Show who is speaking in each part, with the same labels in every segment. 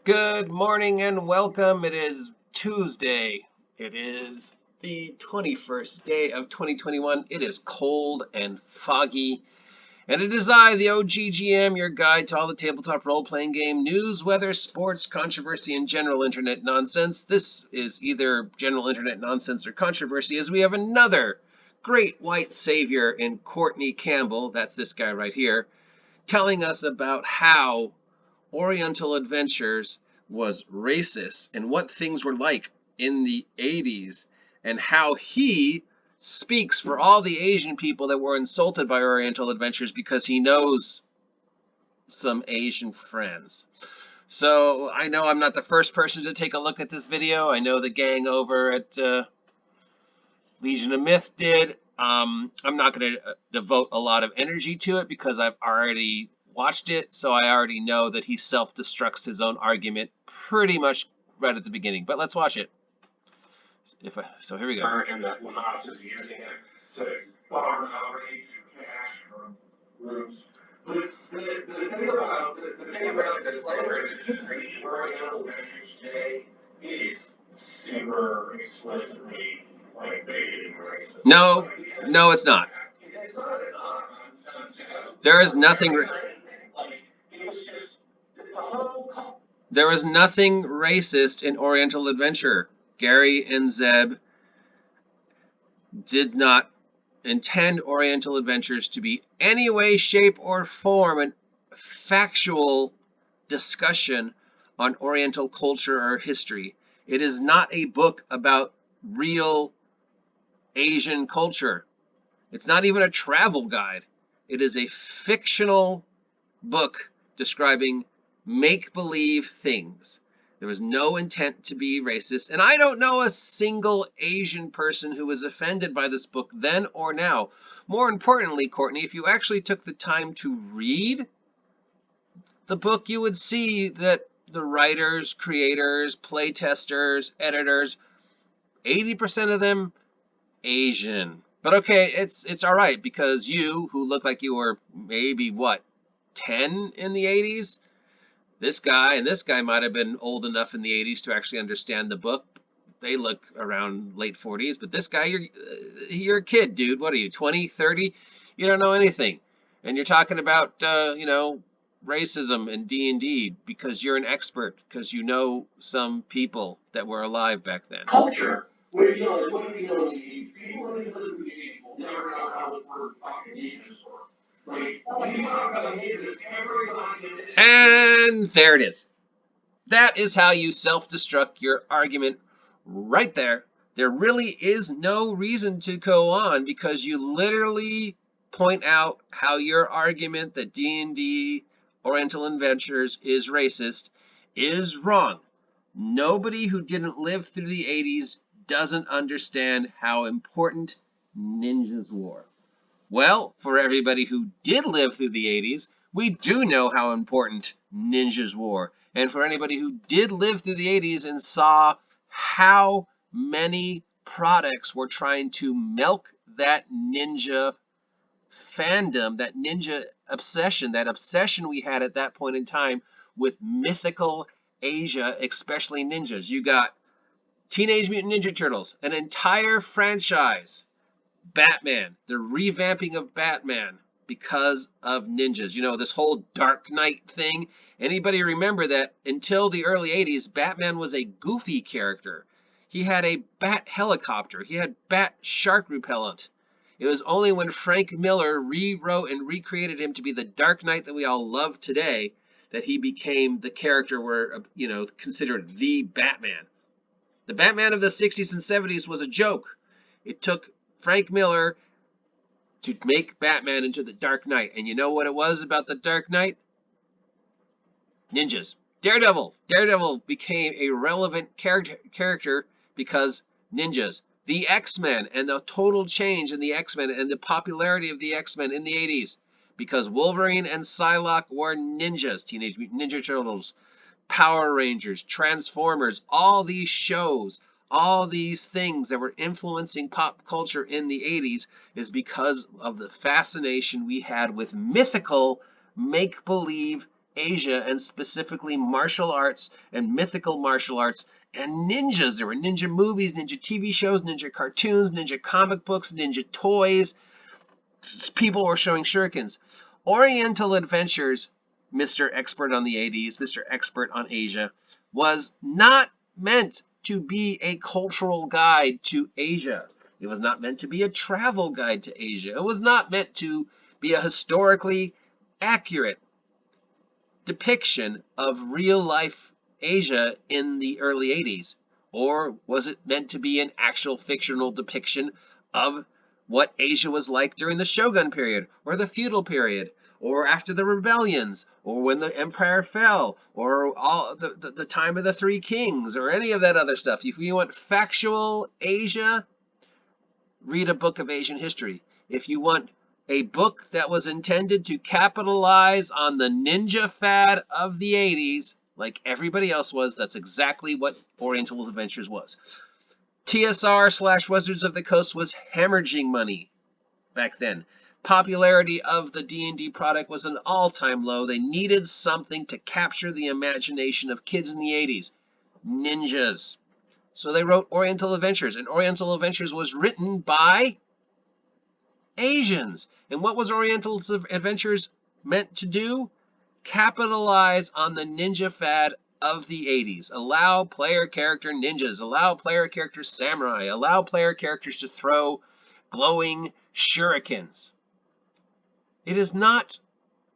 Speaker 1: Good morning and welcome. It is Tuesday. It is the 21st day of 2021. It is cold and foggy. And it is I, the OGGM, your guide to all the tabletop role-playing game news, weather, sports, controversy, and general internet nonsense. This is either general internet nonsense or controversy, as we have another great white savior in Courtney Campbell, that's this guy right here, telling us about how Oriental Adventures was racist and what things were like in the 80s and how he speaks for all the Asian people that were insulted by Oriental Adventures because he knows some Asian friends. So I know I'm not the first person to take a look at this video. I know the gang over at Legion of Myth did. I'm not going to devote a lot of energy to it because I've already watched it, so I already know that he self-destructs his own argument pretty much right at the beginning. But let's watch it. So here we go.
Speaker 2: And that Lamas is using it to farm outrage and cash from groups. But the thing about this later is if you read Oriental Adventures today, it is super explicitly like bigoted and racist.
Speaker 1: No, it's not.
Speaker 2: It's not enough.
Speaker 1: There is nothing. There was nothing racist in Oriental Adventure. Gary and Zeb did not intend Oriental Adventures to be any way, shape, or form a factual discussion on Oriental culture or history. It is not a book about real Asian culture. It's not even a travel guide. It is a fictional book describing make-believe things. There was no intent to be racist, and I don't know a single Asian person who was offended by this book then or now. More importantly, Courtney, if you actually took the time to read the book, you would see that the writers, creators, playtesters, editors, 80% of them Asian. But okay, it's all right because you, who look like you were maybe, what, 10 in the 80s? This guy and this guy might have been old enough in the 80s to actually understand the book. They look around late 40s, but this guy, you're a kid, dude. What are you, 20, 30? You don't know anything. And you're talking about, racism and D&D because you're an expert, because you know some people that were alive back then.
Speaker 2: Culture. Where, what do you know in the 80s? People who live in the 80s will never know how the word fucking Jesus works.
Speaker 1: And there it is. That is how you self-destruct your argument right there. There really is no reason to go on because you literally point out how your argument that D&D Oriental Adventures is racist is wrong. Nobody who didn't live through the 80s doesn't understand how important ninjas were. Well, for everybody who did live through the 80s, we do know how important ninjas were. And for anybody who did live through the 80s and saw how many products were trying to milk that ninja fandom, that ninja obsession, that obsession we had at that point in time with mythical Asia, especially ninjas. You got Teenage Mutant Ninja Turtles, an entire franchise. Batman, the revamping of Batman because of ninjas. You know, this whole Dark Knight thing. Anybody remember that until the early 80s, Batman was a goofy character. He had a bat helicopter. He had bat shark repellent. It was only when Frank Miller rewrote and recreated him to be the Dark Knight that we all love today that he became the character we're, considered the Batman. The Batman of the 60s and 70s was a joke. It took Frank Miller to make Batman into the Dark Knight. And you know what it was about the Dark Knight? Ninjas. Daredevil. Daredevil became a relevant character because ninjas. The X-Men and the total change in the X-Men and the popularity of the X-Men in the 80s. Because Wolverine and Psylocke were ninjas. Teenage Mutant Ninja Turtles, Power Rangers, Transformers, all these shows, all these things that were influencing pop culture in the 80s is because of the fascination we had with mythical, make-believe Asia, and specifically martial arts and mythical martial arts and ninjas. There were ninja movies, ninja TV shows, ninja cartoons, ninja comic books, ninja toys. People were showing shurikens. Oriental Adventures, Mr. Expert on the 80s, Mr. Expert on Asia, was not meant to be a cultural guide to Asia. It was not meant to be a travel guide to Asia. It was not meant to be a historically accurate depiction of real life Asia in the early 80s? Or was it meant to be an actual fictional depiction of what Asia was like during the Shogun period, or the feudal period, or after the rebellions, or when the empire fell, or all the time of the Three Kings, or any of that other stuff? If you want factual Asia, read a book of Asian history. If you want a book that was intended to capitalize on the ninja fad of the 80s, like everybody else was, that's exactly what Oriental Adventures was. TSR / Wizards of the Coast was hemorrhaging money back then. Popularity of the D&D product was an all-time low. They needed something to capture the imagination of kids in the 80s. Ninjas. So they wrote Oriental Adventures, and Oriental Adventures was written by Asians. And what was Oriental Adventures meant to do? Capitalize on the ninja fad of the 80s. Allow player character ninjas, allow player character samurai, allow player characters to throw glowing shurikens. It is not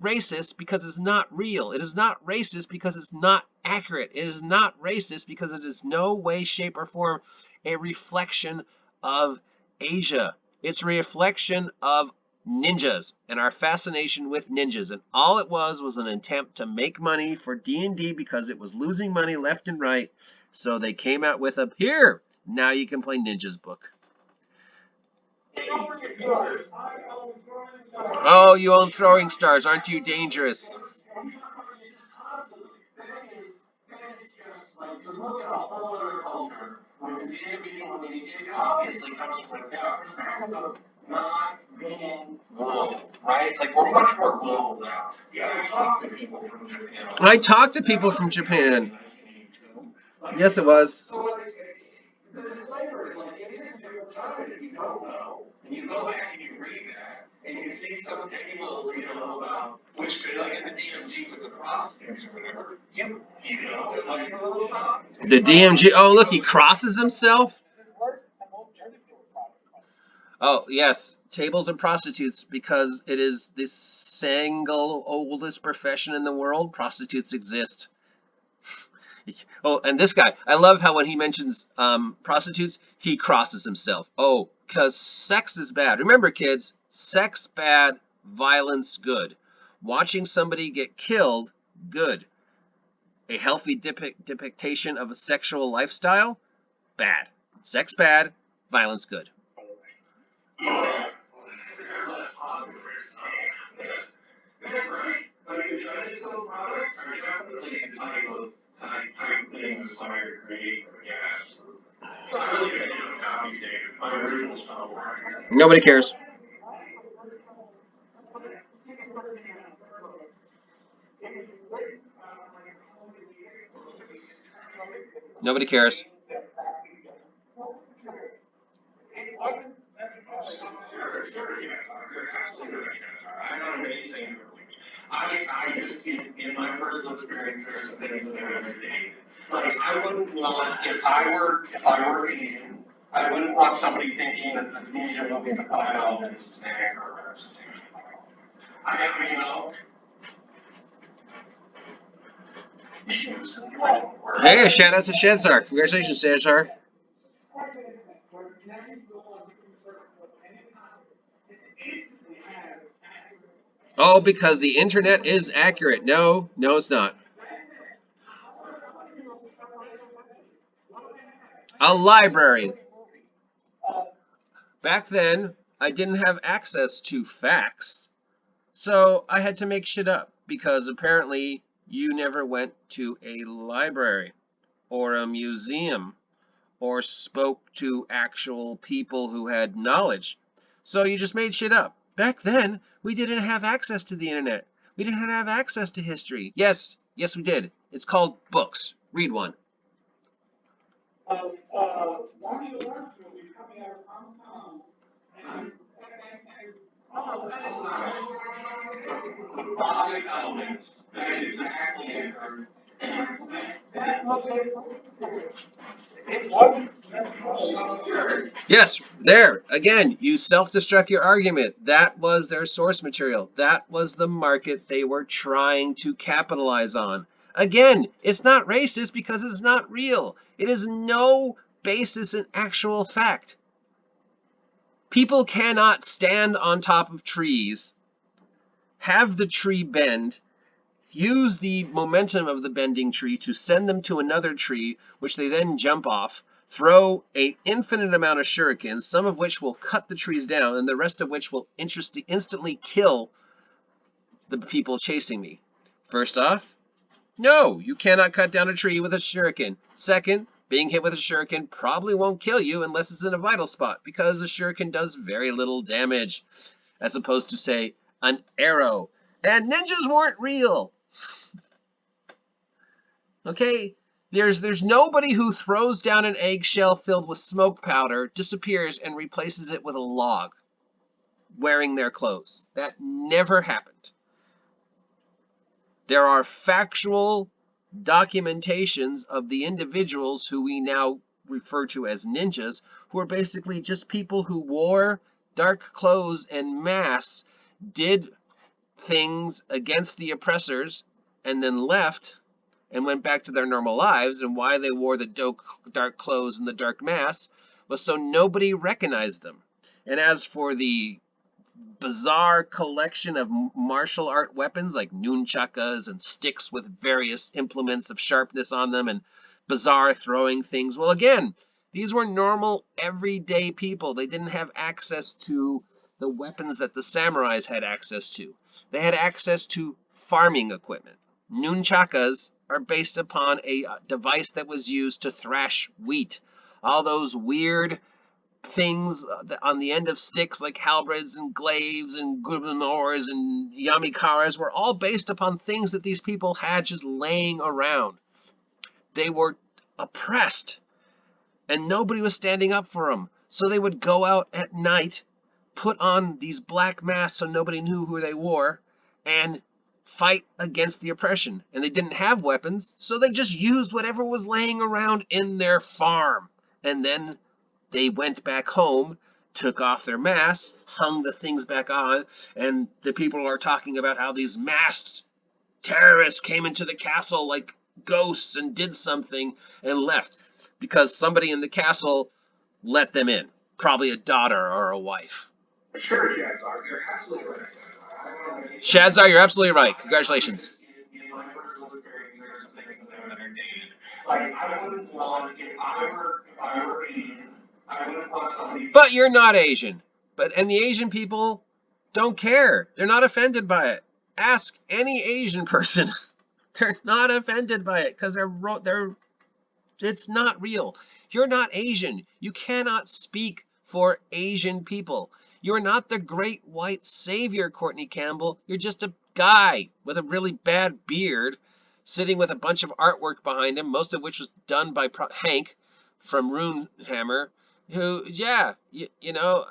Speaker 1: racist because it's not real. It is not racist because it's not accurate. It is not racist because it is no way, shape, or form a reflection of Asia. It's a reflection of ninjas and our fascination with ninjas. And all it was an attempt to make money for D&D because it was losing money left and right. So they came out with a, here, now you can play ninjas book. Oh, you own throwing stars. Aren't you dangerous?
Speaker 2: Right? Like, we're much more global now. Yeah, I talk to people from Japan.
Speaker 1: I talked to people from Japan. Yes, it was.
Speaker 2: So, like, the disclaimer is like, it is your time if you don't know, and you go back and you read that, and you see some people, about, which they like in the DMG with the prostitutes or whatever, it might be a little shocking.
Speaker 1: The DMG, oh, look, he crosses himself. Oh, yes, tables and prostitutes, because it is the single oldest profession in the world. Prostitutes exist. Oh, and this guy, I love how when he mentions prostitutes, he crosses himself. Oh, because sex is bad. Remember, kids, sex bad, violence good. Watching somebody get killed, good. A healthy depiction of a sexual lifestyle, bad. Sex bad, violence good. Nobody cares. Nobody cares.
Speaker 2: I just, in my personal experience, there's some things that are understated. Like, I wouldn't want, if I were Asian, I wouldn't want somebody thinking that the ninja movie, The Five Elements, is an accurate representation.
Speaker 1: Hey, a shout out to SHADZAR. Congratulations, SHADZAR. Oh, because the internet is accurate. No, it's not. A library. Back then, I didn't have access to facts. So I had to make shit up because apparently you never went to a library or a museum or spoke to actual people who had knowledge. So you just made shit up. Back then, we didn't have access to the internet. We didn't have access to history. Yes, we did. It's called books. Read one.
Speaker 2: Martial arts movies coming out of Hong Kong, and all of that five elements. That is exactly it. That was it wasn't just
Speaker 1: Yes, there. Again, you self-destruct your argument. That was their source material. That was the market they were trying to capitalize on. Again, it's not racist because it's not real. It is no basis in actual fact. People cannot stand on top of trees, have the tree bend, use the momentum of the bending tree to send them to another tree, which they then jump off, throw an infinite amount of shurikens, some of which will cut the trees down, and the rest of which will instantly kill the people chasing me. First off, no, you cannot cut down a tree with a shuriken. Second, being hit with a shuriken probably won't kill you unless it's in a vital spot, because a shuriken does very little damage, as opposed to, say, an arrow. And ninjas weren't real. Okay? There's nobody who throws down an eggshell filled with smoke powder, disappears, and replaces it with a log wearing their clothes. That never happened. There are factual documentations of the individuals who we now refer to as ninjas, who are basically just people who wore dark clothes and masks, did things against the oppressors, and then left and went back to their normal lives. And why they wore the dark clothes and the dark masks was so nobody recognized them. And as for the bizarre collection of martial art weapons like nunchakas and sticks with various implements of sharpness on them and bizarre throwing things, well, again, these were normal, everyday people. They didn't have access to the weapons that the samurais had access to. They had access to farming equipment. Nunchakas are based upon a device that was used to thrash wheat. All those weird things on the end of sticks like halberds and glaives and gubernors and yamikaras were all based upon things that these people had just laying around. They were oppressed, and nobody was standing up for them. So they would go out at night, put on these black masks so nobody knew who they were, and fight against the oppression. And they didn't have weapons, so they just used whatever was laying around in their farm. And then they went back home, took off their masks, hung the things back on, and the people are talking about how these masked terrorists came into the castle like ghosts and did something and left because somebody in the castle let them in, probably a daughter or a wife.
Speaker 2: Sure, SHADZAR, you're absolutely right.
Speaker 1: SHADZAR, you're absolutely right. Congratulations.
Speaker 2: In my personal experience, there are some things that I've undertaken. Like, I wouldn't want, if I were Asian, I wouldn't want somebody.
Speaker 1: But you're not Asian. And the Asian people don't care. They're not offended by it. Ask any Asian person. They're not offended by it because it's not real. You're not Asian. You cannot speak for Asian people. You're not the great white savior, Courtney Campbell. You're just a guy with a really bad beard sitting with a bunch of artwork behind him, most of which was done by Hank from Runehammer, who, yeah, you know,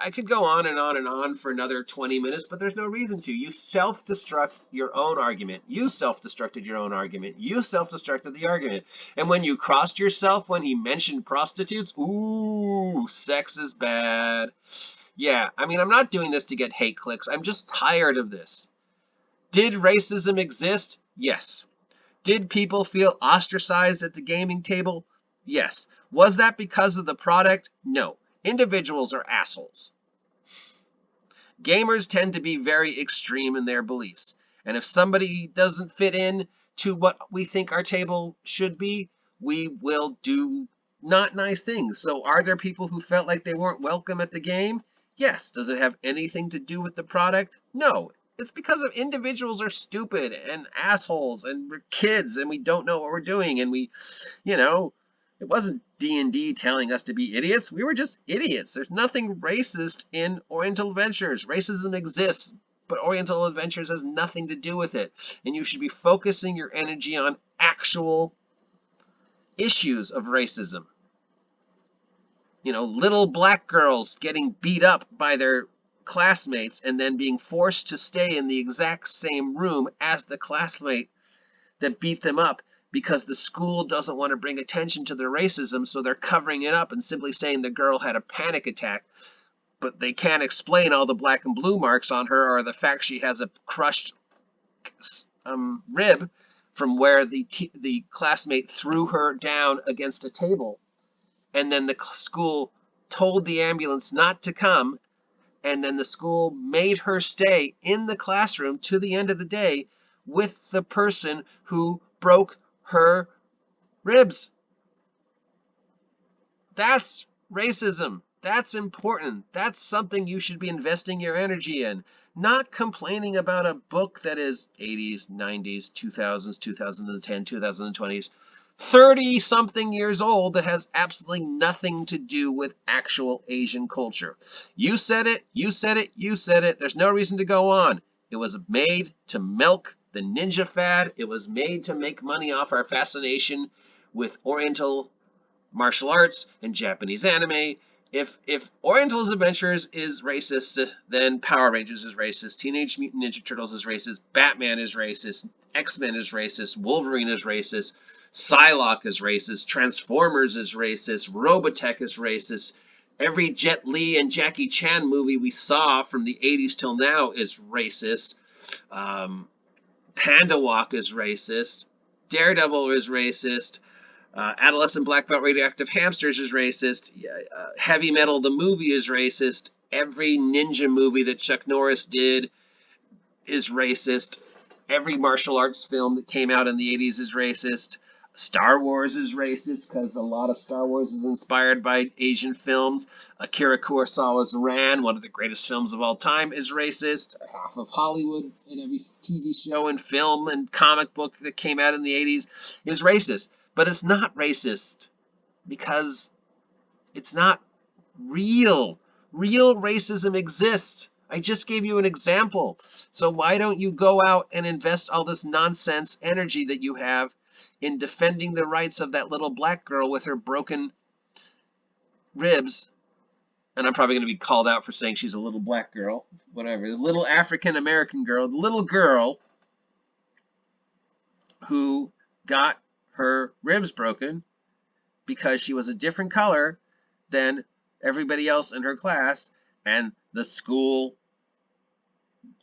Speaker 1: I could go on and on and on for another 20 minutes, but there's no reason to. You self-destruct your own argument. You self-destructed your own argument. You self-destructed the argument. And when you crossed yourself when he mentioned prostitutes, ooh, sex is bad. Yeah, I mean, I'm not doing this to get hate clicks. I'm just tired of this. Did racism exist? Yes. Did people feel ostracized at the gaming table? Yes. Was that because of the product? No. Individuals are assholes. Gamers tend to be very extreme in their beliefs. And if somebody doesn't fit in to what we think our table should be, we will do not nice things. So are there people who felt like they weren't welcome at the game? Yes. Does it have anything to do with the product? No. It's because of individuals are stupid and assholes and we're kids and we don't know what we're doing and we, you know, it wasn't D&D telling us to be idiots. We were just idiots. There's nothing racist in Oriental Adventures. Racism exists. But Oriental Adventures has nothing to do with it. And you should be focusing your energy on actual issues of racism. Little black girls getting beat up by their classmates and then being forced to stay in the exact same room as the classmate that beat them up because the school doesn't want to bring attention to their racism, so they're covering it up and simply saying the girl had a panic attack, but they can't explain all the black and blue marks on her or the fact she has a crushed rib from where the classmate threw her down against a table. And then the school told the ambulance not to come, and then the school made her stay in the classroom to the end of the day with the person who broke her ribs. That's racism. That's important. That's something you should be investing your energy in. Not complaining about a book that is 80s, 90s, 2000s, 2010, 2020s, 30-something years old that has absolutely nothing to do with actual Asian culture. You said it, you said it, you said it. There's no reason to go on. It was made to milk the ninja fad. It was made to make money off our fascination with Oriental martial arts and Japanese anime. If Oriental Adventures is racist, then Power Rangers is racist, Teenage Mutant Ninja Turtles is racist, Batman is racist, X-Men is racist, Wolverine is racist, Psylocke is racist, Transformers is racist, Robotech is racist. Every Jet Li and Jackie Chan movie we saw from the 80s till now is racist. Panda Walk is racist. Daredevil is racist. Adolescent Black Belt Radioactive Hamsters is racist. Heavy Metal the movie is racist. Every ninja movie that Chuck Norris did is racist. Every martial arts film that came out in the 80s is racist. Star Wars is racist because a lot of Star Wars is inspired by Asian films. Akira Kurosawa's Ran, one of the greatest films of all time, is racist. Half of Hollywood and every TV show and film and comic book that came out in the 80s is racist. But it's not racist because it's not real. Real racism exists. I just gave you an example. So why don't you go out and invest all this nonsense energy that you have in defending the rights of that little black girl with her broken ribs? And I'm probably going to be called out for saying she's a little black girl, whatever. The little African American girl, the little girl who got her ribs broken because she was a different color than everybody else in her class, and the school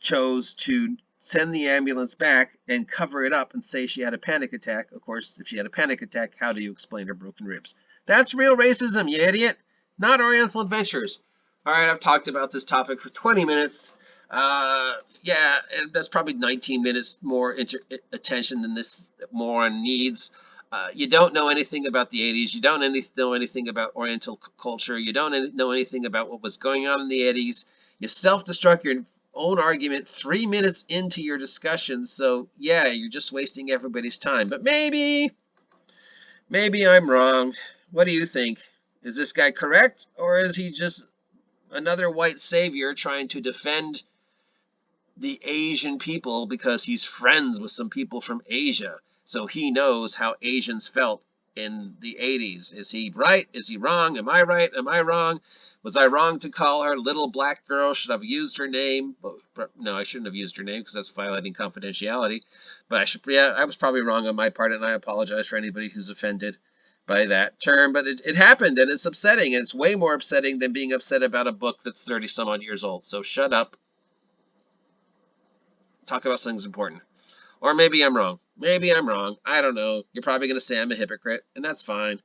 Speaker 1: chose to send the ambulance back and cover it up and say she had a panic attack. Of course, if she had a panic attack, how do you explain her broken ribs? That's real racism, you idiot. Not Oriental Adventures. All right, I've talked about this topic for 20 minutes. Yeah, and that's probably 19 minutes more attention than this moron needs. You don't know anything about the 80s. You don't know anything about Oriental culture. You don't know anything about what was going on in the 80s. You self-destruct your own argument 3 minutes into your discussion. So, yeah, you're just wasting everybody's time. But maybe I'm wrong. What do you think? Is this guy correct? Or is he just another white savior trying to defend the Asian people because he's friends with some people from Asia? So he knows how Asians felt in the 80s. Is he right? Is he wrong? Am I right? Am I wrong? Was I wrong to call her little black girl? Should I have used her name? No, I shouldn't have used her name because that's violating confidentiality. But I was probably wrong on my part, and I apologize for anybody who's offended by that term. But it happened, and it's upsetting, and it's way more upsetting than being upset about a book that's 30 some odd years old. So shut up. Talk about something important. Or maybe I'm wrong. Maybe I'm wrong. I don't know. You're probably going to say I'm a hypocrite, and that's fine.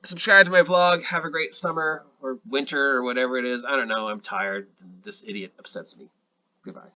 Speaker 1: Subscribe to my vlog. Have a great summer or winter or whatever it is. I don't know. I'm tired. This idiot upsets me. Goodbye.